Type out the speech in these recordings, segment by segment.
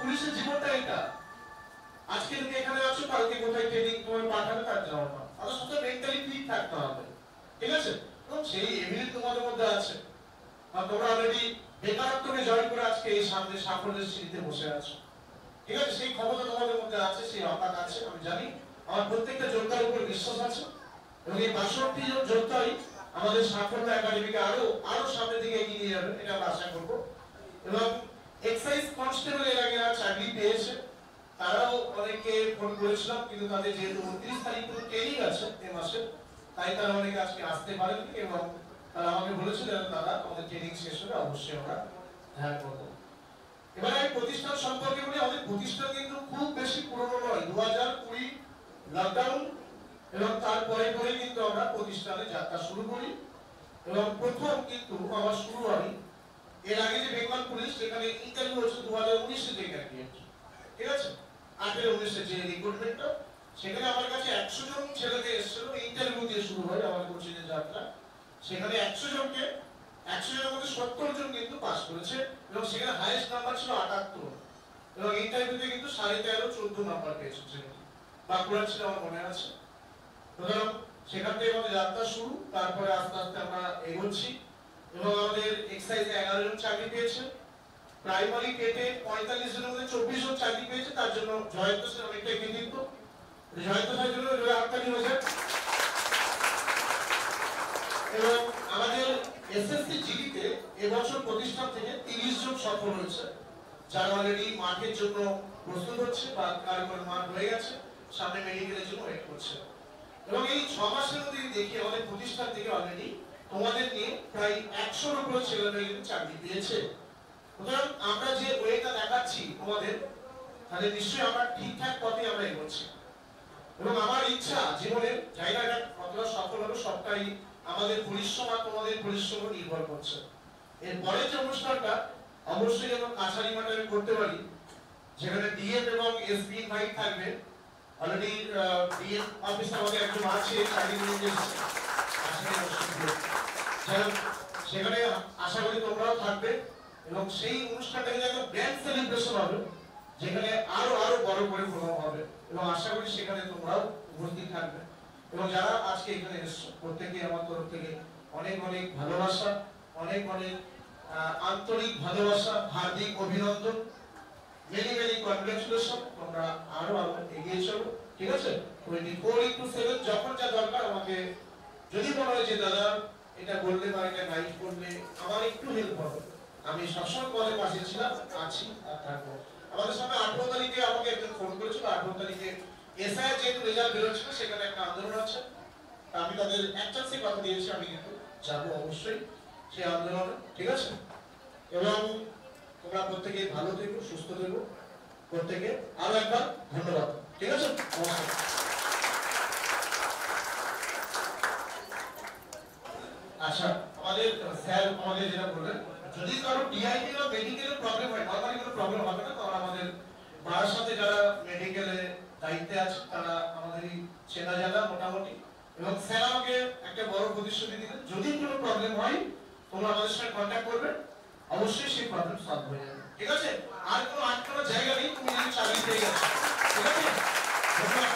পুলিশের জীবনটা এটা। আজকে তুমি এখানে আছো, কালকে কোথায় ট্রেনিং তোমার পাঠাবে তার যাও না, তাদের সাথে মেন্টালি ফিট থাকতে হবে, ঠিক আছে? এবং সেই এবিলিটি তোমাদের মধ্যে আছে, আর তোমরা অলরেডি বেকারত্বকে জয় করে আজকে এই সামনে সাফল্যের সিঁড়িতে বসে আছো, ঠিক আছে? সেই ক্ষমতা তোমাদের মধ্যে আছে, সেই অকাত আছে, আমি জানি। আমার প্রত্যেকটা যোদ্ধার উপর বিশ্বাস আছে এবং এই ৬২ জন যোদ্ধাই আমাদের সাফল্য একাডেমিকে আরো সামনের দিকে এগিয়ে নিয়ে যাবে, এটা আমরা আশা করব। এবং এক্সাইজ কনস্টেবল এর আগে চাকরি পেয়েছে, তারাও অনেকে ফোন করেছিলাম, কিন্তু তাদের যেহেতু 29 তারিখ ট্রেনিং আছে এই মাসে, তাই তারা অনেকে আজকে আসতে পারেনি এবং তারা আমাকে বলেছিলেন দাদা আমাদের ট্রেনিং শেষ হলে অবশ্যই আমরা দেখা করব। এবারে এই প্রতিষ্ঠান সম্পর্কে বলি, আমাদের প্রতিষ্ঠান কিন্তু খুব বেশি পুরনো নয়। 2020 লকডাউন এবং তারপরে কিন্তু আমরা প্রতিষ্ঠানে যাত্রা শুরু করি এবং প্রথম কিন্তু আমার শুরু হয় এর আগে যে বেঙ্গল পুলিশ, সেখানে ইন্টারভিউ হচ্ছে 2019 যে ক্যান্ডিডেট, ঠিক আছে? 18-19 যে রিক্রুটমেন্টটা, সেখানে আমার কাছে 100 জন ছেলেকে এসেছিল, ইন্টারভিউ দিয়ে শুরু হয় আমার কোচিং এর যাত্রা। সেখানে 100 জনের মধ্যে 70 জন কিন্তু পাস করেছে এবং সেখানে হাইয়েস্ট নাম্বার ছিল 78 এবং ইন্টারভিউতে কিন্তু 13.5-14 নাম্বার পেয়েছে, বাঁকুড়া ছিল আমার মনে আছে। সুতরাং সেখান থেকে আমাদের যাত্রা শুরু, তারপরে আস্তে আস্তে আমরা এগোচ্ছি এবং আমাদের এক্সাইজে 11 জন চাকরি পেয়েছে, প্রাইমারি কেটে 45 জনের মধ্যে 24 জন চাকরি পেয়েছে, তার জন্য জয়ন্ত স্যার অনেকটা কৃতিত্ব। জয়ন্ত স্যারের জন্য হাততালি হয়েছে। এবং আমাদের এসএসসি জিডিতে এবছর প্রতিষ্ঠান থেকে 30 জন সফল হয়েছে, যারা অলরেডি মাঠের জন্য প্রস্তুত হচ্ছে বা কারিগর মাঠ হয়ে গেছে, সামনে মেডিকেলের জন্য ওয়েট করছে। এবং এই 6 মাসের মধ্যে দেখি আমাদের প্রতিষ্ঠান থেকে অলরেডি তোমাদের নিয়ে প্রায় 100-র উপরে ছেলেমেয়ে কিন্তু চাকরি পেয়েছে। সুতরাং আমরা যে ওয়েটা দেখাচ্ছি তোমাদের, তাহলে নিশ্চয়ই আমরা ঠিকঠাক পথে আমরা এগোচ্ছি। এবং আমার ইচ্ছা জীবনের জায়গাটা কতটা সফল হবে সবটাই আমাদের পরিশ্রম আর তোমাদের পরিশ্রম নির্ভর করছে। এরপরে যে অনুষ্ঠানটা অবশ্যই যেন কাছারি মাঠে আমি করতে পারি, যেখানে ডিএম এবং এসপি ভাই থাকবে। অলরেডি ডিএম অফিসার আমাদের একজন আছে, চাকরি নিয়ে এসেছে, সেখানে আশা করি তোমরাও থাকবে এবং সেই অনুষ্ঠানটাকে একটা গ্র্যান্ড সেলিব্রেশন হবে, যেখানে আরো বড় করে প্রোগ্রাম হবে এবং আশা করি সেখানে তোমরাও উপস্থিত থাকবে। এবং যারা আজকে এখানে এসেছো প্রত্যেকে আমার তরফ থেকে অনেক ভালোবাসা, অনেক আন্তরিক ভালোবাসা, হার্দিক অভিনন্দন, মেনি কনগ্রাচুলেশন। তোমরা আরো এগিয়ে চলো, ঠিক আছে? 24/7 যখন যা দরকার আমাকে যদি মনে হয় যে দাদা এটা বললে বা এটা গাইড করলে আমার একটু হেল্প হবে, আমি সবসময় তোমাদের পাশে ছিলাম, আছি আর থাকবো। আমাদের সামনে 18 তারিখে আমাকে একজন ফোন করেছিল, 18 তারিখে এসআই যেহেতু রেজাল্ট বেরোচ্ছিল, সেখানে একটা আন্দোলন আছে, আমি তাদের একটা কথা দিয়েছি, আমি কিন্তু যাবো অবশ্যই সেই আন্দোলনে, ঠিক আছে? এবং তোমরা প্রত্যেকে ভালো থেকো, সুস্থ থেকো, প্রত্যেকে আরো একবার ধন্যবাদ, ঠিক আছে? নমস্কার। আচ্ছা, আমাদের স্যার আমাদের যেটা বললেন, যদি কারো ডিআইপি বা মেডিকেলের প্রবলেম হয়, নরমালি কোনো প্রবলেম হবে না, কারণ আমাদের বাড়ার সাথে যারা মেডিকেলে দায়িত্বে আছে তারা আমাদেরই চেনা জানা মোটামুটি। এবং স্যার আমাকে একটা বড় প্রতিশ্রুতি দিলেন, যদি কোনো প্রবলেম হয় তোমরা আমাদের সাথে কন্ট্যাক্ট করবে, অবশ্যই সেই প্রবলেম সলভ হয়ে যাবে, ঠিক আছে? আর কোনো আটকানোর জায়গা নেই, তুমি যদি চাকরি পেয়ে গেছো, ঠিক আছে? ধন্যবাদ।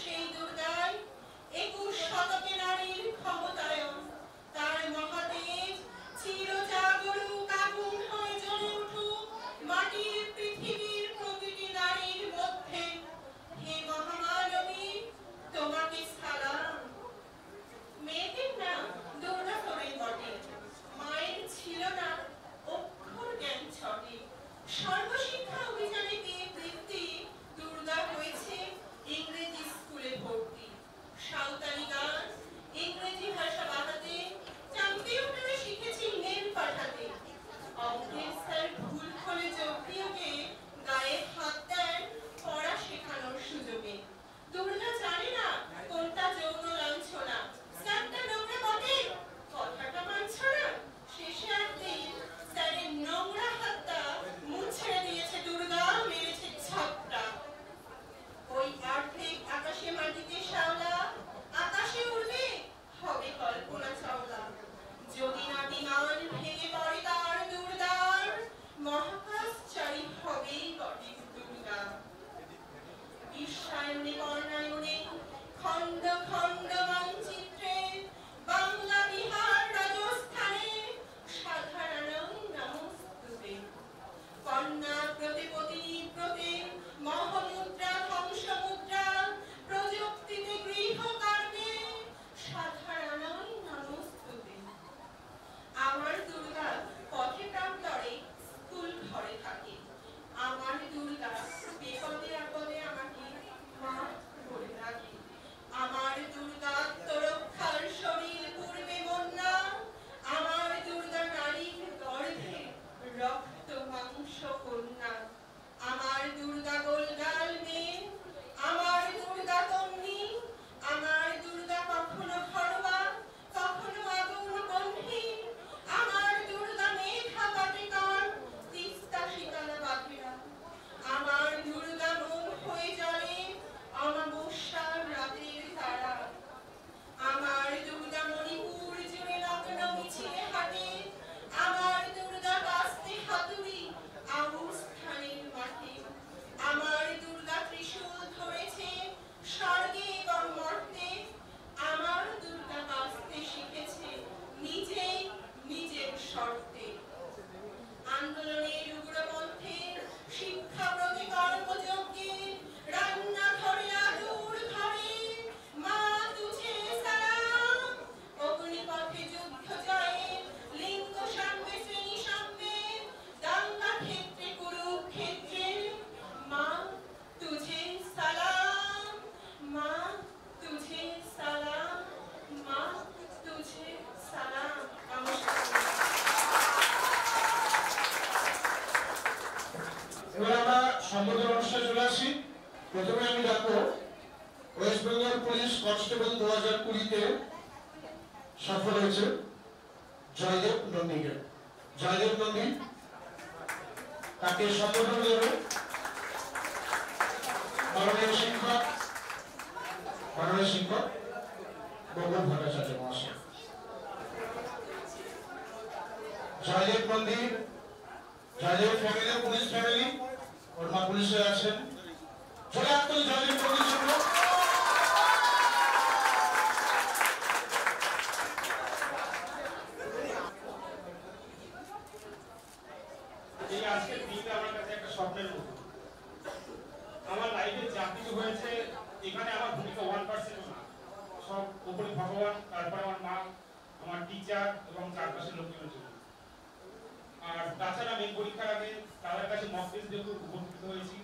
সেই দুর্গায় 21 শতকে নারীর ক্ষমতায়ন, তার মহা সম্বোধন অনুষ্ঠানে চলে আসি। প্রথমে আমি ডাকবো ওয়েস্ট বেঙ্গল পুলিশ কনস্টেবল 2020-তে সফল হয়েছে জয়দেব নন্দীকে। জয়দেব নন্দী তাকে সম্বোধন দেবে মাননীয় শিক্ষক বকুল ভট্টাচার্য মহাশয়। Joydev Nandi, Joydev family, police family, ওর মা পুলিশে আছেন। চলে আসতেন জয়দেব নন্দীর জন্য। এই আজকের দিনটা আমার কাছে একটা স্বপ্নের মতো। আমার লাইফে যা কিছু হয়েছে এখানে আমার ভূমিকা 1% না, সব উপরে ভগবান, তারপরে আমার মা, আমার টিচার এবং চারপাশের লোকজনের জন্য। আর তাছাড়া আমি পরীক্ষার আগে তাদের কাছে মক টেস্ট দিয়ে খুব উপকৃত হয়েছি,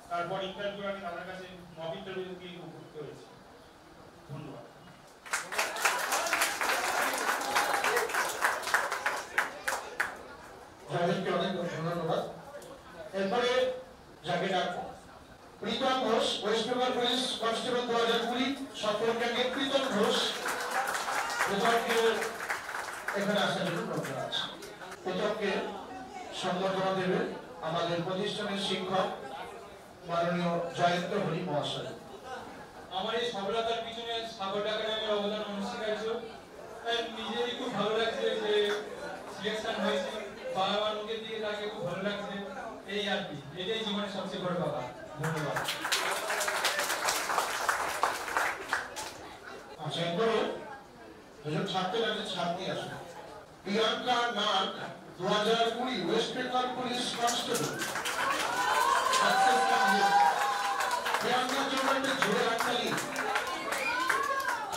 তারপর ইন্টারভিউ আগে তাদের কাছে মক ইন্টারভিউ দিয়ে উপকৃত হয়েছি। ধন্যবাদ। জয়দেবকে অনেক ধন্যবাদ। এরপরে যাকে ডাকবো Pritam Ghosh, west Bengal police constable 2020 সফল ক্যান্ডিডেট প্রীতম ঘোষ। প্রীতমকে এখানে আসার জন্য প্রস্তুত আছে। প্রীতমকে সম্বর্ধনা দেবে আমাদের প্রতিষ্ঠানের শিক্ষক মাননীয় জয়ন্ত হরি মহাশয়। আমার এই সফলতার পিছনে সাগর একাডেমির অবদান অনস্বীকার্য। নিজেরই খুব ভালো লাগছে যে সিলেকশন হয়েছে, বাবা মার মুখের দিকে তাকে খুব ভালো লাগছে। এই আর কি, এটাই জীবনের সবচেয়ে বড় কথা। ধন্যবাদ। আচ্ছা, এরপরে দুজন ছাত্রের কাছে ছাত্রী আসবে। প্রিয়াঙ্কা নাগ 2020 ওয়েস্ট বেঙ্গল পুলিশ কনস্টেবল। প্রিয়াঙ্কার জন্য একটা জোরে হাততালি।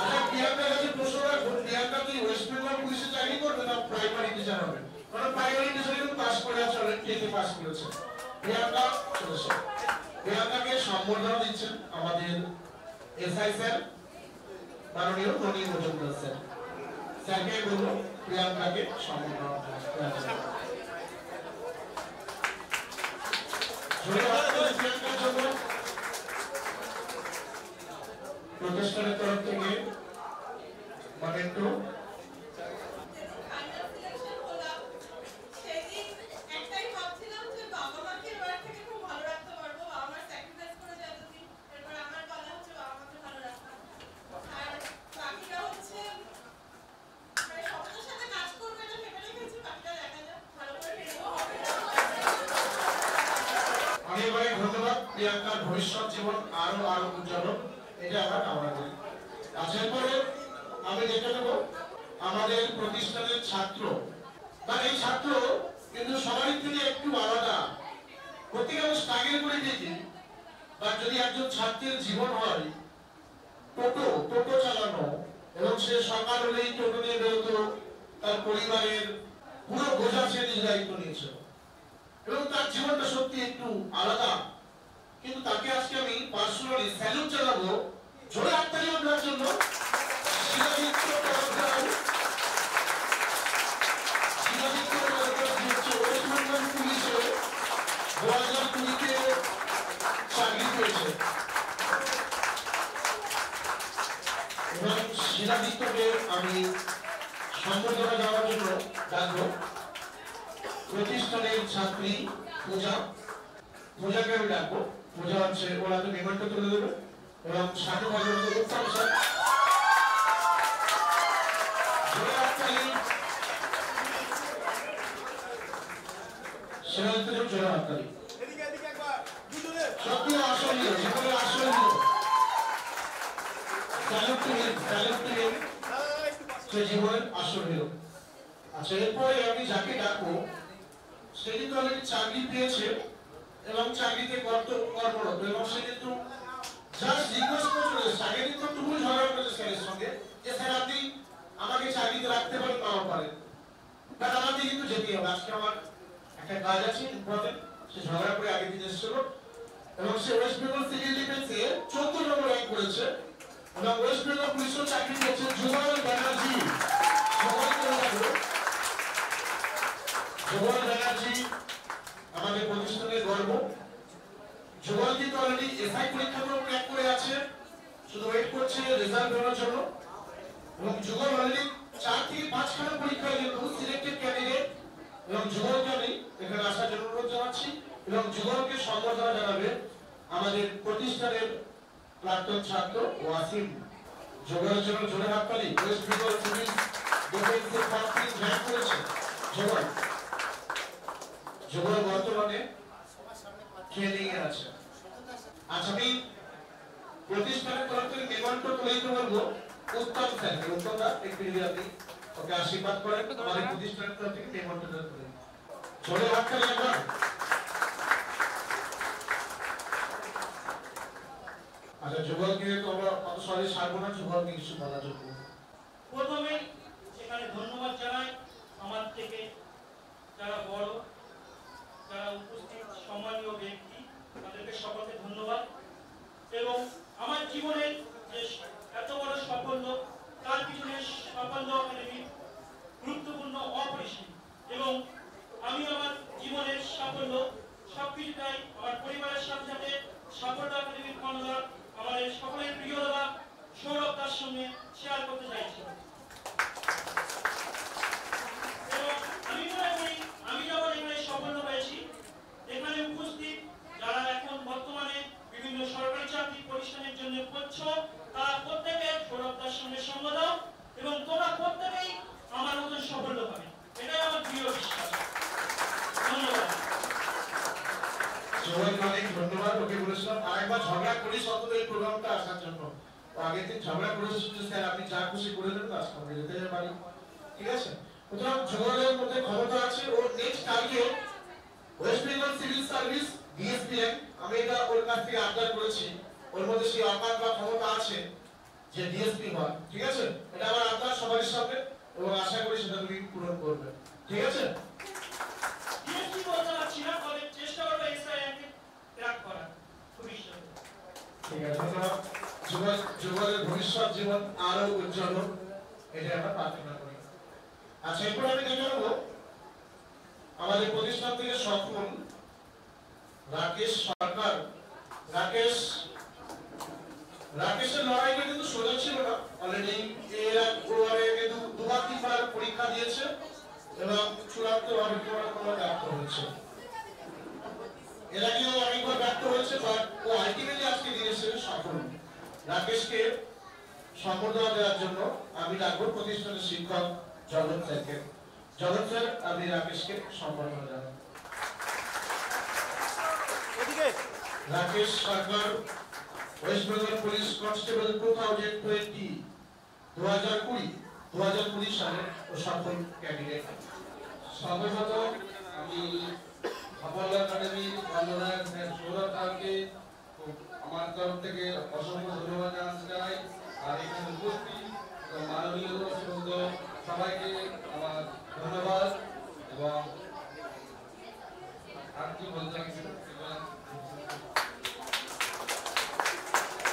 আচ্ছা, প্রিয়াঙ্কার কাছে প্রশ্ন রাখবো, প্রিয়াঙ্কা কি ওয়েস্ট বেঙ্গল পুলিশে চাকরি করবে না প্রাইমারি টিচার হবে? কারণ প্রাইমারি টিচার কিন্তু পাস করে আছে, অলরেডি টেতে পাস করেছে। প্রিয়াঙ্কা চলেছে। প্রিয়াঙ্কাকে সম্বর্ধনা দিচ্ছেন আমাদের এসআই স্যার মাননীয় রনি মজুমদার স্যার। স্যারকে বলবো প্রিয়াঙ্কাকে সম্বর্ধনা প্রিয়াঙ্কার জন্য প্রতিষ্ঠানের তরফ থেকে মানে একটু ধন্যবাদ। প্রিয়াঙ্কার ভবিষ্যৎ জীবন আরো আরো উজ্জ্বল, এটা আমরা কামনা করি। আসার পরে আমি দেখে নেব আমাদের প্রতিষ্ঠানের ছাত্র, মানে এই ছাত্র কিন্তু সবারই থেকে একটু আলাদা। প্রত্যেকে আমরা স্ট্রাগল করে দেখি, বা যদি একজন ছাত্রের জীবন হয় টোটো চালানো, এবং সে সকাল হলেই টোটো নিয়ে বেরোতো, তার পরিবারের পুরো বোঝা সে নিজ দায়িত্ব নিয়েছিল, এবং তার জীবনটা সত্যি একটু আলাদা। কিন্তু তাকে আজকে আমি পার্সোনালি স্যালুট জানাবো, জোরে হাততালি আপনার জন্য। পুলিশে 2020-তে চাকরি পেয়েছে, এবং শিলাদিত্যকে আমি সম্বর্ধনা দেওয়ার জন্য ডাকবো প্রতিষ্ঠানের ছাত্রী পূজাকে আমি ডাকবো। পূজা হচ্ছে ওরা তো নিমন্ত্রণ তুলে দেবে, এবং সাধু ভগবত উত্তম স্যার সক্রিয় আসলীয় জীবনের আসলীয় জীবনের আসলীয়। আচ্ছা, এরপরে আমি যাকে ডাকবো সে কিন্তু অলরেডি চাকরি পেয়েছে এবং চাকরিতে কর্মরত, এবং সে কিন্তু জাস্ট রিকোয়েস্ট করে চলে এসেছে। আগে কিন্তু তুমুল ঝগড়া করেছে স্যারের সঙ্গে যে স্যার আপনি আমাকে চাকরিতে রাখতে পারেন নাও পারেন, বাট আমাকে কিন্তু যেতেই হবে, আজকে আমার একটা কাজ আছে ইম্পর্টেন্ট। সে ঝগড়া করে আগে দিন এসেছিল, এবং সে ওয়েস্ট বেঙ্গল সিভিল ডিফেন্সে 14 নম্বর র্যাঙ্ক করেছে, এবং ওয়েস্ট বেঙ্গল পুলিশেও চাকরি পেয়েছে। যুগল ব্যানার্জি, যুগল ব্যানার্জি আমাদের প্রতিষ্ঠানের গর্ব, কিন্তু অলরেডি এসআই পরীক্ষাগুলো ক্র্যাক করে আছে, শুধু ওয়েট করছে রেজাল্ট বেরোনোর জন্য। এবং যুগল অলরেডি 4 থেকে 5 খানা পরীক্ষায় কিন্তু সিলেক্টেড ক্যান্ডিডেট, এবং যুগলকে আমি এখানে আসার জন্য অনুরোধ জানাচ্ছি। এবং যুগলকে সম্বর্ধনা জানাবে আমাদের প্রতিষ্ঠানের প্রাক্তন ছাত্র ওয়াসিম। যুগলের জন্য জোরে হাততালি। ওয়েস্ট বেঙ্গল সিভিল ডিফেন্সের প্রার্থী র্যাঙ্ক করেছে যুগল। যুগল বর্তমানে ট্রেনিং এ আছে। আচ্ছা, আমি প্রতিষ্ঠানের তরফ থেকে নিমন্ত্রণ তৈরি করবো উত্তম স্যারকে। উত্তম দা একটু যদি আপনি ওকে আশীর্বাদ করেন, আমাদের প্রতিষ্ঠানের তরফ থেকে নিমন্ত্রণ করে জোরে হাততালি একবার। আচ্ছা, যুগলকে তোমরা কত সহজে ছাড়বো না, যুগলকে কিছু বলার জন্য। প্রথমে এখানে ধন্যবাদ জানাই আমার থেকে যারা বড়, যারা উপস্থিত সম্মানীয় ব্যক্তি, তাদেরকে সকলকে ধন্যবাদ। এবং আমার জীবনের যে এত বড় সাফল্য, তার পিছনে সাফল্য একাডেমি গুরুত্বপূর্ণ অপরিসীম। এবং আমি আমার জীবনের সাফল্য সবকিছুটাই আমার পরিবারের সাথে সাথে সাফল্য একাডেমির কর্ণধার আমাদের সকলের প্রিয় দাদা সৌরভ দার সঙ্গে শেয়ার করতে চাইছি। এবং আমি মনে করি আমি যখন এখানে সাফল্য পেয়েছি, এখানে উপস্থিত যারা এখন বর্তমানে বিভিন্ন সরকারি চাকরি প্রতিষ্ঠানের জন্য করছ, তারা প্রত্যেকে সৌরভ দার সঙ্গে সঙ্গ দাও এবং তোমরা প্রত্যেকেই আমার মতন সাফল্য পাবে, এটাই আমার প্রিয় বিশ্বাস। ধন্যবাদ। যুগলকে অনেক ধন্যবাদ। ওকে বলেছিলাম আরেকবার ঝগড়া করিস অন্তত এই প্রোগ্রামটা আসার জন্য। আগের দিন ঝগড়া করেছিস যে স্যার আপনি যা খুশি করে দেন, আজকে আমরা যেতে পারি, ঠিক আছে? সুতরাং যুগলের মধ্যে ক্ষমতা আছে। ওর next target West Bengal civil service DSP rank. আমি এটা ওর কাছ থেকে আবদার করেছি, ওর মধ্যে সেই অকাল বা ক্ষমতা আছে যে ডিএসপি হয়, ঠিক আছে? এটা আমার আবদার সবার সামনে, এবং আশা করি সেটা তুমি পূরণ করবে, ঠিক আছে? ডিএসপি বলতে পারছি না, তবে চেষ্টা করবো এসআই র্যাঙ্কে ক্র্যাক করার ভবিষ্যতে। ঠিক আছে, ধন্যবাদ। যুগলের ভবিষ্যৎ জীবন আরো উজ্জ্বল হোক, এটা আমরা প্রার্থনা করি। আচ্ছা, এরপর আমি দেখে নেবো আমাদের প্রতিষ্ঠান থেকে সফল রাকেশ সরকার। রাকেশের লড়াইটা কিন্তু সোজা ছিল না। অলরেডি এর কিন্তু দুবার তিনবার পরীক্ষা দিয়েছে এবং চূড়ান্ত ভাবে কোনো ব্যর্থ হয়েছে। এর আগেও অনেকবার ব্যর্থ হয়েছে, বাট ও আলটিমেটলি আজকে দিয়েছে সফল। রাকেশকে সম্বর্ধনা দেওয়ার জন্য আমি ডাকবো প্রতিষ্ঠানের শিক্ষক জগৎ স্যারকে। জগৎ স্যার, আমি রাকেশকে সম্বর্ধনা জানাই। রাকেশ সরকার, ওয়েস্ট বেঙ্গল পুলিশ কনস্টেবল 2020 2020 সালে ও সফল ক্যান্ডিডেট। সর্বপ্রথম আমি সাফল্য একাডেমির কর্ণধার সৌরভ দাকে আমার তরফ থেকে অসংখ্য ধন্যবাদ জানাতে চাই। আর এখানে উপস্থিত মাননীয় সবাইকে আমার ধন্যবাদ। এবং আর কি বলতে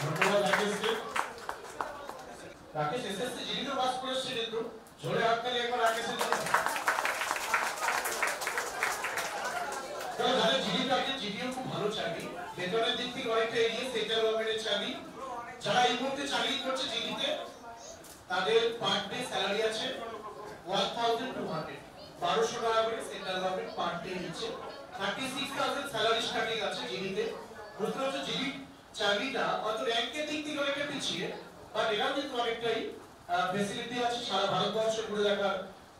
ধন্যবাদ রাকেশকে। রাকেশ এসএসসি জিডিতে পাস করেছে, কিন্তু জোরে হাততালি একবার রাকেশের জন্য। যাদের জিডি থাকে, জিডিও খুব ভালো চাকরি, বেতনের দিক থেকে অনেকটা এগিয়ে সেন্ট্রাল গভর্নমেন্টের চাকরি। যারা এই মুহূর্তে চাকরি করছে জিডিতে, তাদের পার ডে স্যালারি আছে 1200, 1200 টাকা করে সেন্ট্রাল গভর্নমেন্ট পার ডে দিচ্ছে। 36,000 স্যালারি স্টার্টিং আছে জিডিতে। বুঝতে পারছো, জিডি চাকরিটা অত র্যাঙ্কের দিক থেকে অনেকটা পিছিয়ে, বাট এটাও কিন্তু অনেকটাই ফেসিলিটি আছে। সারা ভারতবর্ষে ঘুরে দেখার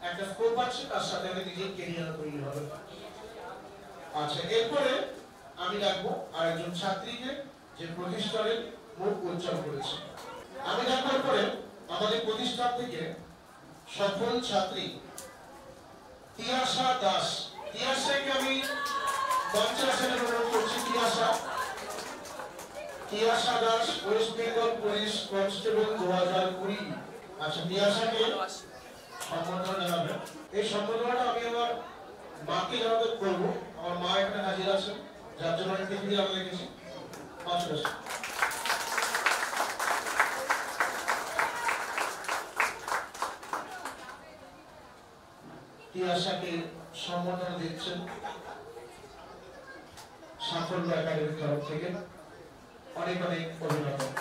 একটা স্কোপ আছে, তার সাথে আমি নিজের কেরিয়ার তৈরি হবে। আচ্ছা, এরপরে আমি ডাকবো আরেকজন ছাত্রীকে, যে প্রতিষ্ঠানের মুখ উজ্জ্বল করেছে। আমি ডাকার পরে আমাদের প্রতিষ্ঠান থেকে সফল ছাত্রী তিয়াশা দাস। তিয়াশাকে আমি মঞ্চে আসার অনুরোধ করছি। Tiyasha Das, West Bengal police constable 2020। আচ্ছা, তিয়াশাকে সম্বর্ধনা জানাবে। এই সম্বর্ধনাটা আমি আমার মাকে জানাতে করবো। আমার মা এখানে হাজির আছেন, যার জন্য আমি টিভি আমি রেখেছি। তিয়াশাকে সম্বর্ধনা দিচ্ছেন সাফল্য একাডেমির তরফ থেকে। অনেক অনেক অভিনন্দন।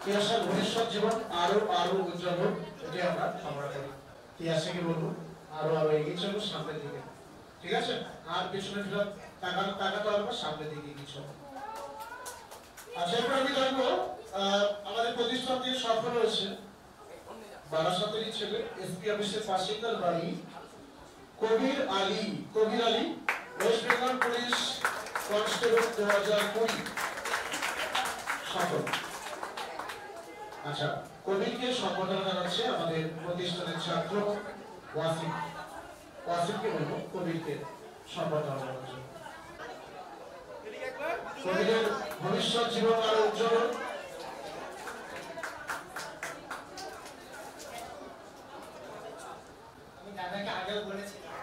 তিয়াসার ভবিষ্যৎ জীবন আরো আরো উজ্জ্বল হোক, এটাই আমরা কামনা করি। তিয়াসাকে বলবো আরো আরো এগিয়ে চলো সামনের দিকে, ঠিক আছে? আর পেছনে ফিরে তাকাতে হবে, সামনের দিকে এগিয়ে চলো। আচ্ছা, এরপর আমি জানবো আমাদের প্রতিষ্ঠান দিয়ে সফল হয়েছে বারাসাতেরই ছেলে, এসপি অফিসের বাসিন্দার বাড়ি Kabir Ali. Kabir Ali West Bengal police constable 2020 সফল। আচ্ছা, কবিরকে সম্বোধনা জানাচ্ছে আমাদের প্রতিষ্ঠানের ছাত্র ওয়াসিম। ওয়াসিমকে বলবো কবিরকে সম্বোধনা জানানোর জন্য। কবিরের ভবিষ্যৎ জীবন আরো উজ্জ্বল। আমি দাদাকে আগেও বলেছিলাম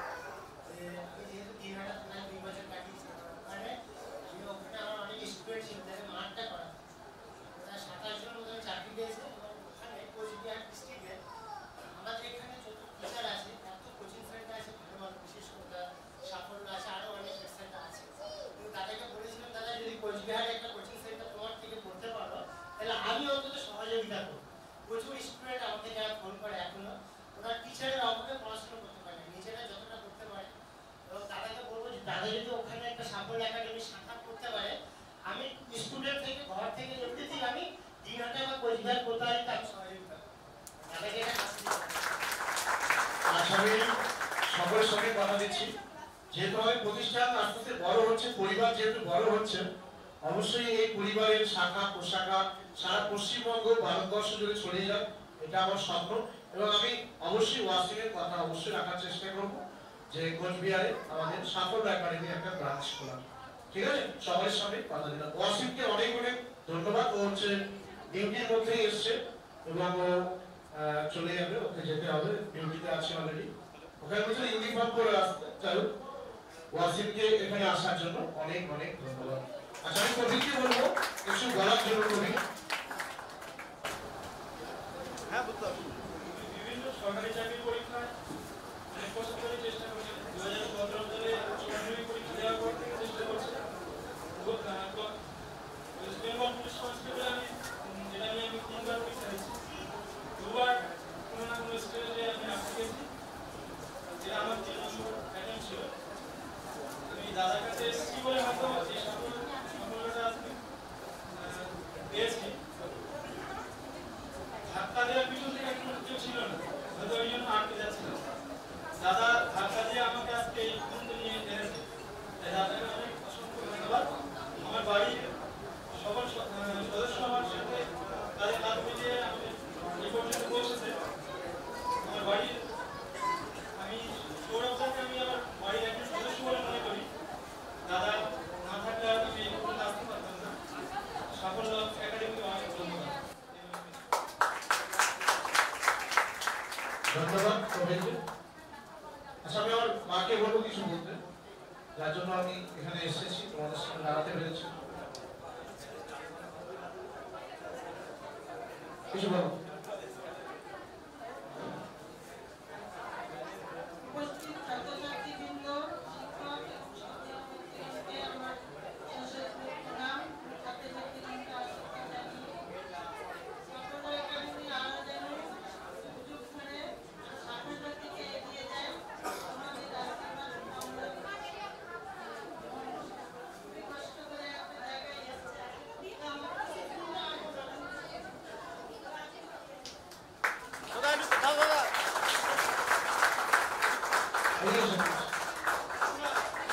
যে আমি যেহেতু দিনহাটা থানায় 2 বছর কাটিয়েছি, ওখানে আমার অনেক স্টুডেন্ট ছিল, তাদের মাঠটা করা ওরা 27 জন মতো চাকরি পেয়েছে। এবং ওখানে কোচবিহার ডিস্ট্রিক্টে আমাদের এখানে যত টিচার আছে, এত কোচিং সেন্টার আছে ভালো ভালো, বিশেষ করে সাফল্য আছে, আরও অনেক সেন্টার আছে। কিন্তু দাদাকে বলেছিলাম, দাদা যদি কোচবিহারে একটা কোচিং সেন্টার তোমার থেকে করতে পারো তাহলে আমি অন্তত সহযোগিতা করবো। প্রচুর স্টুডেন্ট আমাকে যারা ফোন করে এখনো, ওরা টিচারের অভাবে পড়াশোনা করতে পারে না, নিজেরা যতটা করতে পারে। এবং দাদাকে বলবো যে দাদা যদি ওখানে একটা সাফল্য একাডেমি শাখা করতে পারে, আমি স্টুডেন্ট থেকে ঘর থেকে এমনিতেই আমি দিনহাটা বা কোচবিহার করতে পারি, তাকে সহযোগিতা করবো। দাদাকে এটা কাজ দিতে হবে। আচ্ছা, আমি সকলের সঙ্গে কথা দিচ্ছি, যেহেতু আমাদের প্রতিষ্ঠান আস্তে আস্তে বড় হচ্ছে, পরিবার যেহেতু বড় হচ্ছে, অবশ্যই এই পরিবারের শাখা প্রশাখা সারা পশ্চিমবঙ্গ ভারতবর্ষ জুড়ে ছড়িয়ে যাক, এটা আমার স্বপ্ন। এবং আমি অবশ্যই ওয়াসিমের কথা অবশ্যই রাখার চেষ্টা করবো যে কোচবিহারে আমাদের সাফল্য একাডেমি একটা ব্রাঞ্চ খোলা, ঠিক আছে? সবার সামনে কথা দিলাম। ওয়াসিমকে অনেক অনেক ধন্যবাদ। ও হচ্ছে ডিউটির মধ্যেই এসছে এবং ও চলে যাবে, ওকে যেতে হবে, ডিউটিতে আছে অলরেডি। ওখানে বলছে ইউনিফর্ম করে আসতে চাই। ওয়াসিমকে এখানে আসার জন্য অনেক অনেক ধন্যবাদ। আচ্ছা, আমি কবিকে বলবো কিছু বলার জন্য। কবি বিভিন্ন সরকারি চাকরির পরীক্ষায় অনেক বছর ধরে চেষ্টা করছি। 2015 সালে চাকরি পরীক্ষা দেওয়ার পর থেকে চেষ্টা করছি। ওয়েস্ট বেঙ্গল পুলিশ কনস্টেবল আমি 3বার পরীক্ষা দিয়েছি। 2বার কোনো না কোনো স্টেজে আমি আটকে গেছি, যেটা আমার 3 নম্বর অ্যাটেম্প ছিল। আমি দাদার কাছে এসেছি বলে হয়তো এই সফলতা আজকে পেয়েছি। ধাক্কা দেওয়ার পিছন থেকে একটু কেউ ছিল না, হয়তো ওই জন্য আটকে যাচ্ছিলাম। দাদা ধাক্কা দিয়ে আমাকে আজকে এই পর্যন্ত নিয়ে এনেছে, তাই দাদাকে অনেক অসংখ্য ধন্যবাদ। আমার বাড়ির সকল সদস্য আমার সাথে তাদের কাজ মিলিয়ে আমি এই পর্যন্ত পৌঁছেছে। আমার বাড়ির আমি সৌরভদাকে আমি আমার বাড়ির একজন সদস্য বলে মনে করি। দাদা না থাকলে আমি এই পর্যন্ত আসতে পারতাম না। সাফল্য একাডেমিকে অনেক ধন্যবাদ। ধন্যবাদ কবিকে। আচ্ছা, আমি আমার মাকে বলবো কিছু বলতে, যার জন্য আমি এখানে এসেছি, তোমাদের সঙ্গে দাঁড়াতে পেরেছি। কিছু বলো। উপস্থিত ছাত্রছাত্রীবৃন্দ, শিক্ষক এবং শিক্ষার্থীদেরকে আমার সশস্ত্র প্রণাম। ছাত্রছাত্রীবৃন্দ আশীর্বাদ জানিয়ে সাফল্য একাডেমি আরো যেন সুযোগ করে সাফল্যের দিকে এগিয়ে যায়, আমাদের আশীর্বাদ কামনা করি। খুবই কষ্ট করে একটা জায়গায় এসেছে, আমার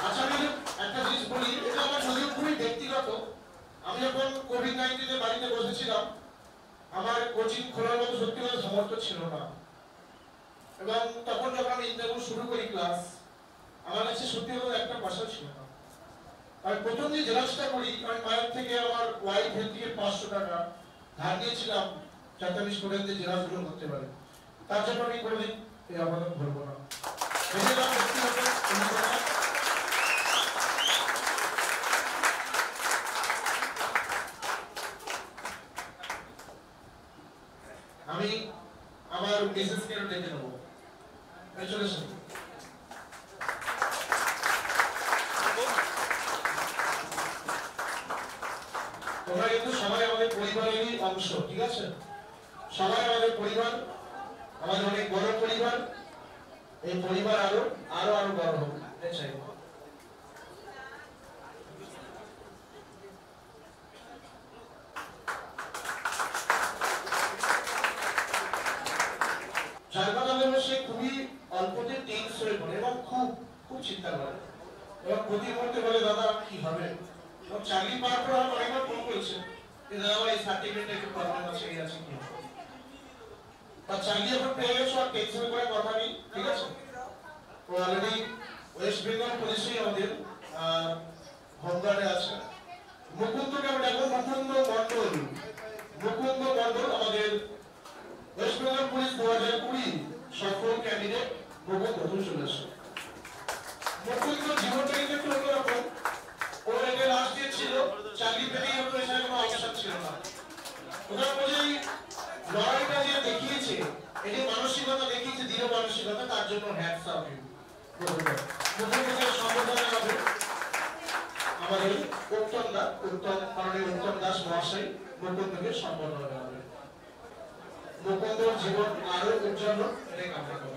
আচ্ছা, আমি একটা জিনিস বলি, এটা আমার যদিও খুবই ব্যক্তিগত। আমি যখন কোভিড-19 বাড়িতে বসেছিলাম, আমার কোচিং খোলার মতো সত্যি কথা সামর্থ্য ছিল না। এবং তখন যখন আমি ইন্টারভিউ শুরু করি ক্লাস, আমার কাছে সত্যি কথা একটা পয়সা ছিল না। আমি প্রথম যে জেরক্সটা করি, আমি মায়ের থেকে আমার ওয়াইফ হেলথ থেকে 500 টাকা ধার নিয়েছিলাম, যাতে আমি স্টুডেন্টদের জেরক্সগুলো করতে পারি। তার জন্য আমি কোনোদিন এই অবদান ভরবো না। ভেবেছিলাম ব্যক্তিগত অভিজ্ঞতা। আমি আমার মিসেসকে ডেকে নেবো, চলে এসো। তোমরা কিন্তু সবাই আমাদের পরিবারেরই অংশ, ঠিক আছে? সবাই আমাদের পরিবার, আমাদের অনেক বড় পরিবার। এই পরিবার আরো আরো আরো বড় হোক, এটাই চাইবো। যার কথা বলবো সে খুবই অল্পতে টেন্স হয়ে পড়ে এবং খুব খুব চিন্তা করে এবং প্রতি মুহূর্তে বলে দাদা কি হবে। এবং চাকরি পাওয়ার পর আমার অনেকবার ফোন করেছে যে দাদা আমার এই সার্টিফিকেটটা একটু প্রবলেম আছে, এই আছে কি হবে। বা চাকরি যখন পেয়ে গেছো আর টেনশন করার কথা নেই, ঠিক আছে? ও অলরেডি ওয়েস্ট বেঙ্গল পুলিশই আমাদের হোমগার্ডে আছে। মুকুন্দকে আমরা ডাকবো, মুকুন্দ মন্ডল। মুকুন্দ মন্ডল আমাদের ওয়েস্ট বেঙ্গল পুলিশ 2020 সফল ক্যান্ডিডেট মুকুন্দ, তুমি চলে আসো। মুকুন্দ জীবনটা কিন্তু একটু অন্যরকম। ওর আগে লাস্ট ইয়ার ছিল, চাকরি পেতেই হতো, এছাড়া কোনো অপশন ছিল না। ওনার বলেই লড়াইটা যে দেখিয়েছে, এই যে মানসিকতা দেখিয়েছে, দৃঢ় মানসিকতা, তার জন্য হ্যাটস অফ ইউ। মুকুন্দকে সম্বোধনা হবে আমাদের উত্তম মাননীয় উত্তম দাস মহাশয়। মুকুন্দকে সম্বোধনা হবে। মুকুন্দর জীবন আরো উজ্জ্বল হোক, এটাই কামনা করব।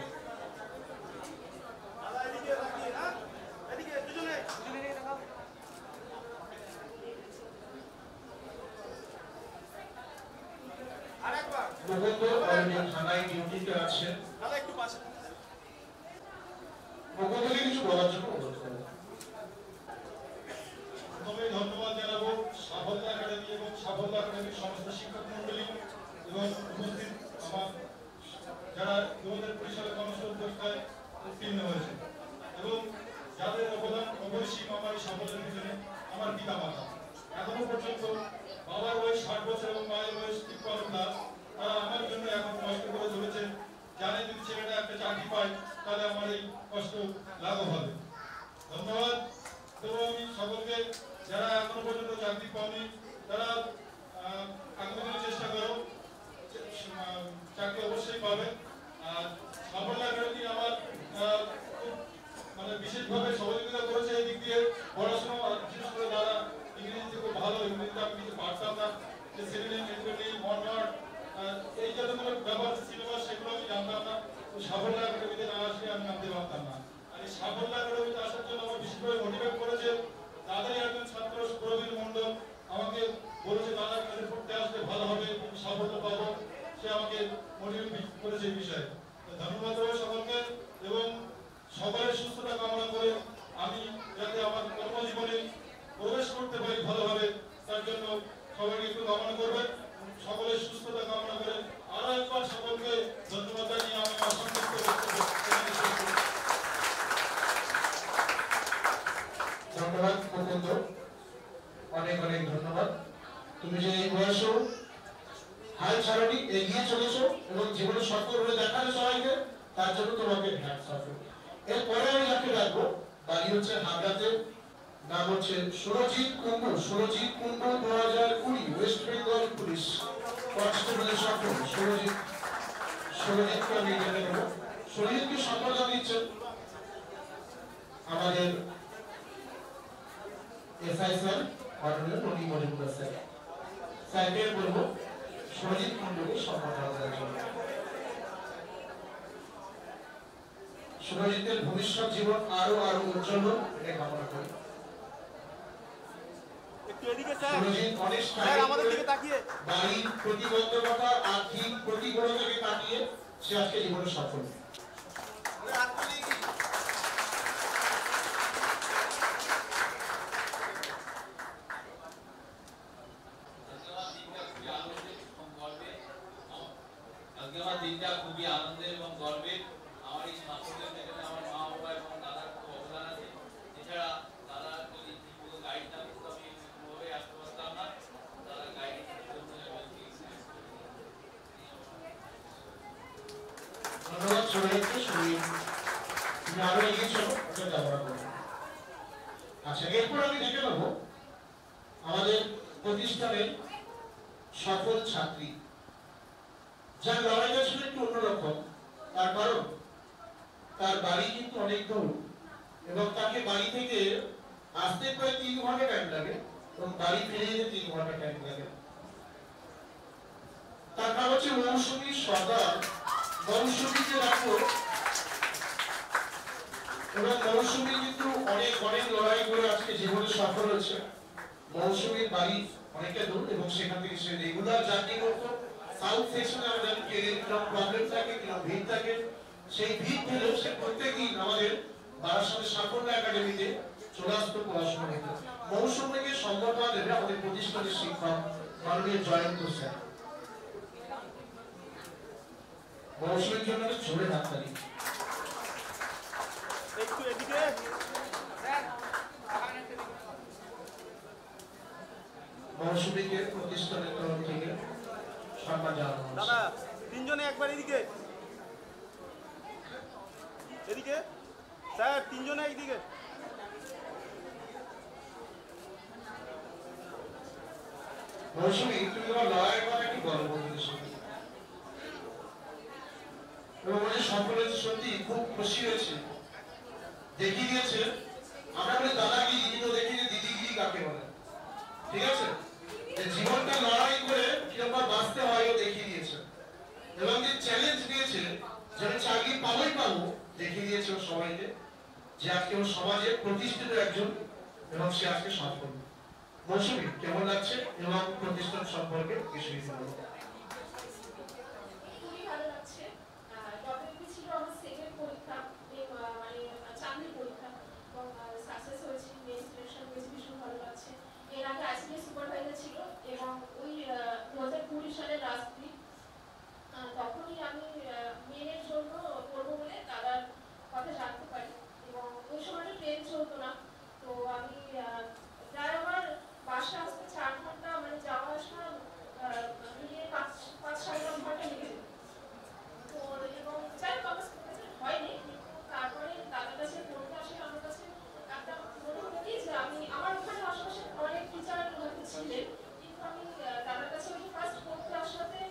মুকুন্দ অলরেডি থানায় ডিউটিতে আছে। মুকুন্দকে কিছু বলার জন্য অনুরোধ করব। প্রথমে ধন্যবাদ জানাবো সাফল্য একাডেমি এবং সাফল্য একাডেমির সমস্ত শিক্ষক মন্ডলী এবং উপস্থিত আমার যারা 2020 সালে কর্মশালা পরীক্ষায় উত্তীর্ণ হয়েছে এবং যাদের অবদান অবশ্যই আমার এই সাফল্যের পিছনে আমার পিতা মাতা। এখনো পর্যন্ত বাবার বয়স 60 বছর এবং মায়ের বয়স 53। তারা আমার জন্য এখন কষ্ট করে চলেছে, জানে যদি ছেলেটা একটা চাকরি পায় তাহলে আমার এই কষ্ট লাঘব হবে। ধন্যবাদ। তো আমি সকলকে যারা এখনো পর্যন্ত চাকরি পাওনি তারা আগামী দিনে চেষ্টা করো, চাকরি অবশ্যই পাবে। আর সাফল্য একাডেমি আমার মানে বিশেষভাবে সহযোগিতা করেছে এই দিক দিয়ে। পড়াশোনা বিশেষ করে যারা ইংরেজিতে খুব ভালো, ইংরেজিতে আমি কিছু পারতাম না, যে সিরিয়াল মেথডি মনওয়ার্ড এই যতগুলো ব্যবহার সিলেবাস সেগুলো আমি জানতাম না। তো সাফল্য একাডেমিতে না আসলে আমি জানতে পারতাম না। আর এই সাফল্য একাডেমিতে আসার জন্য আমার বিশেষভাবে মোটিভেট করেছে তাদের একজন ছাত্র প্রবীণ মন্ডল আমাকে বলেছে দাদা কাছে পড়তে আসলে ভালো হবে, সাফল্য পাবো। সে আমাকে মোটিভেট করেছে এই বিষয়ে। ধন্যবাদ দেবো সকলকে এবং সকলের সুস্থতা কামনা করে আমি যাতে আমার কর্মজীবনে প্রবেশ করতে পারি ভালোভাবে তার জন্য সবাইকে একটু কামনা করবেন। সকলের সুস্থতা কামনা করে আরো একবার সকলকে ধন্যবাদ জানিয়ে আমি অসন্তুষ্ট ধন্যবাদ মুকুন্দ, অনেক অনেক ধন্যবাদ। তুমি যে এই বয়সেও হাল ছাড়নি, এগিয়ে চলেছো এবং জীবনে সফল হয়ে দেখালে সবাইকে, তার জন্য তোমাকে হ্যাটস অফ। এরপরে আমি যাকে ডাকবো, বাড়ি হচ্ছে হাবড়াতে, নাম হচ্ছে সুরজিৎ কুন্ডু। সুরজিৎ কুন্ডু 2020 ওয়েস্ট বেঙ্গল পুলিশ কনস্টেবলের সফল। সুরজিৎকে আমি এখানে নেব। সুরজিৎকে সম্বোধন দিচ্ছেন আমাদের এসআই স্যার মাননীয় ননী মজুমদার স্যার। স্যারকে বলবো সুরজিৎ কুন্ডুকে সম্বোধন করার জন্য। সুরজিতের ভবিষ্যৎ জীবন আরো আরো উজ্জ্বল হোক, এটা কামনা করি। সুরজিৎ অনেক বাড়ির প্রতিবন্ধকতা, আর্থিক প্রতিকূলতাকে কাটিয়ে সে আজকে জীবনে সফল। দিনটা খুবই আনন্দের এবং গর্বের। আমার এই সাফল্যের পেছনে আমার মা বাবা এবং দাদার খুব অবদান আছে। এছাড়া দাদা যদি ঠিকমতো গাইড না করতো আমি কোনোভাবে আসতে পারতাম না। দাদা গাইডের জন্য ধন্যবাদ সুরজিৎকে। তুমি আরো এগিয়ে চলো, ওটা কামনা করবো। আচ্ছা, এরপর আমি দেখে নেবো আমাদের প্রতিষ্ঠানের সফল ছাত্রী, যার লড়াইটা ছিল একটু অন্যরকম। তার কারণ তার বাড়ি কিন্তু অনেক দূর এবং তাকে বাড়ি থেকে আসতে প্রায় 3 ঘন্টা টাইম লাগে। এবং বাড়ি ফিরে যেতে 3 ঘন্টা টাইম লাগে। তার নাম হচ্ছে মৌসুমী সর্দার। মৌসুমীকে রাখো, এবং মৌসুমী কিন্তু অনেক অনেক লড়াই করে আজকে জীবনে সফল হয়েছে। মৌসুমীর বাড়ি অনেকটা দূর এবং সেখান থেকে সে রেগুলার জার্নি করতো। সাউথ সেকশনে আমরা জানি কিরকম প্রবলেম থাকে, কিরকম ভিড় থাকে। সেই ভিড় পেলেও সে প্রত্যেকদিন আমাদের বারাসাতের সাফল্য একাডেমিতে চলে আসতো পড়াশোনা নিতে। মৌসুমীকে সম্বর্ধনা দেবে আমাদের প্রতিষ্ঠানের শিক্ষক মাননীয় জয়ন্ত স্যার। মৌসুমীর জন্য জোরে হাততালি। একটু এদিকে মৌসুমীকে প্রতিষ্ঠানের তরফ থেকে সম্মান জানানো দাদা, তিনজনে একবার এদিকে এদিকে স্যার, তিনজনে একদিকে। মৌসুমী, তুমি তোমার লড়াইয়ের কথা কি বলো বন্ধুদের সঙ্গে? এবং অনেক সফল হয়েছে, সত্যি খুব খুশি হয়েছে। দেখিয়ে দিয়েছে, আমরা বলি দাদাগিরি, কিন্তু দেখিয়ে দিদিগিরি কাকে বলে। ঠিক আছে, যে জীবনটা লড়াই করে কিরকম বাঁচতে হয় ও দেখিয়ে দিয়েছে। এবং যে চ্যালেঞ্জ দিয়েছে যে আমি চাকরি পাবোই পাবো, দেখিয়ে দিয়েছে ও সবাইকে যে আজকে ও সমাজে প্রতিষ্ঠিত একজন এবং সে আজকে সফল। মৌসুমী, কেমন লাগছে এবং প্রতিষ্ঠান সম্পর্কে কিছু বলুন। খুবই ভালো লাগছে। ডব্লিউপি ছিল আমার সেকেন্ড পরীক্ষা, মানে চাকরির পরীক্ষা, এবং সাকসেস হয়েছি, মেন সিলেকশন হয়েছে, ভীষণ ভালো লাগছে। এর আগে আইসিডি সুপারভাইজার ছিল এবং ওই 2020 সালের লাস্ট উইক তখনই আমি মেনের জন্য করবো বলে দাদার কথা জানতে পারি। এবং ওই সময়টা ট্রেন চলতো না, তো আমি প্রায় আমার বাসা আসতে 4 ঘন্টা, মানে যাওয়া আসা মিলিয়ে 5-7 ঘন্টা লেগে যেত। তো এবং যাই হোক আমার হয়নি, তারপরে দাদার কাছে পড়তে আসে আমার কাছে একটা মনে হলো কি যে আমি আমার ওখানে আশেপাশে অনেক টিচার ছিলেন, কিন্তু আমি দাদার কাছে ওই ফার্স্ট পড়তে আসাতে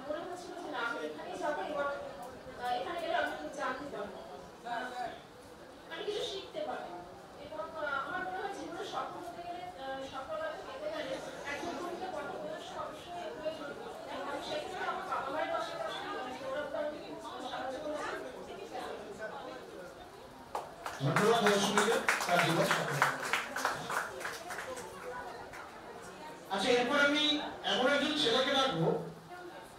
মনে হচ্ছিল যে না, আমি এখানেই যাবো এবং এখানে গেলে আমি কিছু জানতে পারবো, আমি কিছু শিখতে পারবো। এবং আমার মনে হয় জীবনে সফল হতে গেলে, সফলতা পেতে গেলে একজন গুরুকে পথপ্রদর্শক অবশ্যই প্রয়োজন। এবং আমি সেক্ষেত্রে আমার বাবা মায়ের পাশে সৌরভদাকে খুব সাহায্য করেছি। ধন্যবাদ মৌসুমীকে, তার জীবন সফল। আচ্ছা, এরপর আমি এমন একজন ছেলেকে রাখবো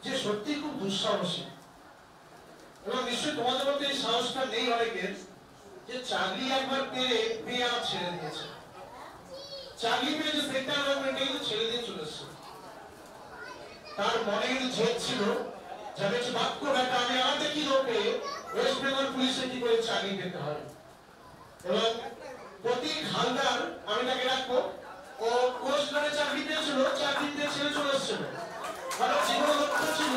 যে সত্যি খুব দুঃসাহসী, এবং নিশ্চয়ই তোমাদের মধ্যে এই সাহসটা নেই অনেকের, যে চাকরি একবার পেয়ে আর ছেড়ে দিয়েছে। চাকরি পেয়ে যে সেন্টার গভর্নমেন্টে কিন্তু ছেড়ে দিয়ে চলে এসছে। তার মনে কিন্তু জেদ ছিল, যাবে বাক্য ব্যাটা আমি আর দেখি লোকে ওয়েস্ট বেঙ্গল পুলিশে কি করে চাকরি পেতে হয়। এবং প্রতীক হালদার, আমি তাকে রাখবো, ও কোস্ট গার্ডে চাকরি পেয়েছিল, চাকরি পেয়ে ছেড়ে চলে এসেছিল। কারণ জীবন লক্ষ্য ছিল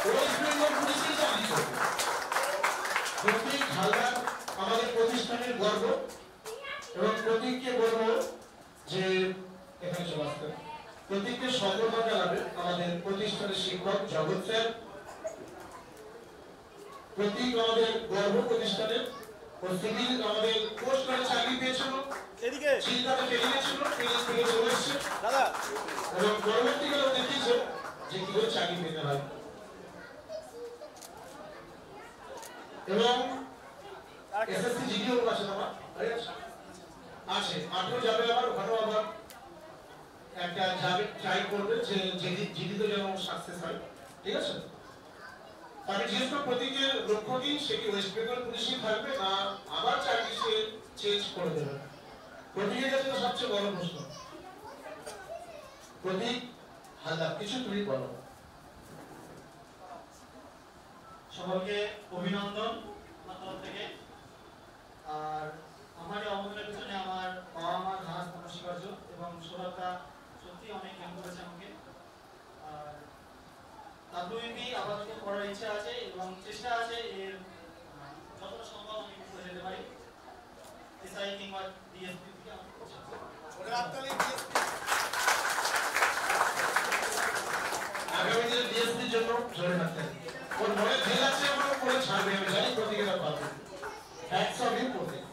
ওয়েস্ট বেঙ্গল পুলিশে চাকরি করবে। প্রতীক হালদার আমাদের প্রতিষ্ঠানের গর্ব, এবং প্রতীককে বলবো যে এখানে চলে আসতে। প্রতীককে সম্বোধন জানাবে আমাদের প্রতিষ্ঠানের শিক্ষক জগৎ স্যার। প্রতীক আমাদের গর্ব প্রতিষ্ঠানের, ও সিভিল আমাদের পোস্ট করে চাকরি পেয়েছিল, এদিকে চিন্তাতে ফেলে গেছিল, ফিনিশ থেকে চলে এসছে দাদা, এবং পরবর্তীকালে দেখিয়েছে যে কি করে চাকরি পেতে হয়। এবং এসএসসি জিডিও আছে আমার আছে, মাত্র যাবে আবার ওখানেও আবার একটা যাবে, ট্রাই করবে যে জিডিতে যেন সাকসেস হয়। ঠিক আছে, আমি জিজ্ঞেস করব প্রতীকের লক্ষ্য কি, সে কি ওয়েস্ট বেঙ্গল পুলিশই থাকবে না আবার চাকরি সে চেঞ্জ করে দেবে? প্রতীকের কাছে তো সবচেয়ে বড় প্রশ্ন। প্রতীক হালদার, কিছু তুমি বলো। সকলকে অভিনন্দন আমার তরফ থেকে। আর আমার এই অবদানের পিছনে আমার বাবা মা ঘাস নমস্কার্য এবং সৌরভদা সত্যি অনেক হেল্প করেছে আমাকে। আর ডাব্লিউবি আপাতত করার ইচ্ছা আছে এবং চেষ্টা আছে এর যতটা সম্ভব আমি করে যেতে পারি। এসআই কিংবা ডিএসপি থেকে আমার ইচ্ছা আছে। আগামী দিনে ডিএসপির জন্য জোরে থাকতে ওর মনে জেল আছে, আমার করে ছাড়বে, আমি জানি প্রতীকেরা পাবে। Hats off you Pratik.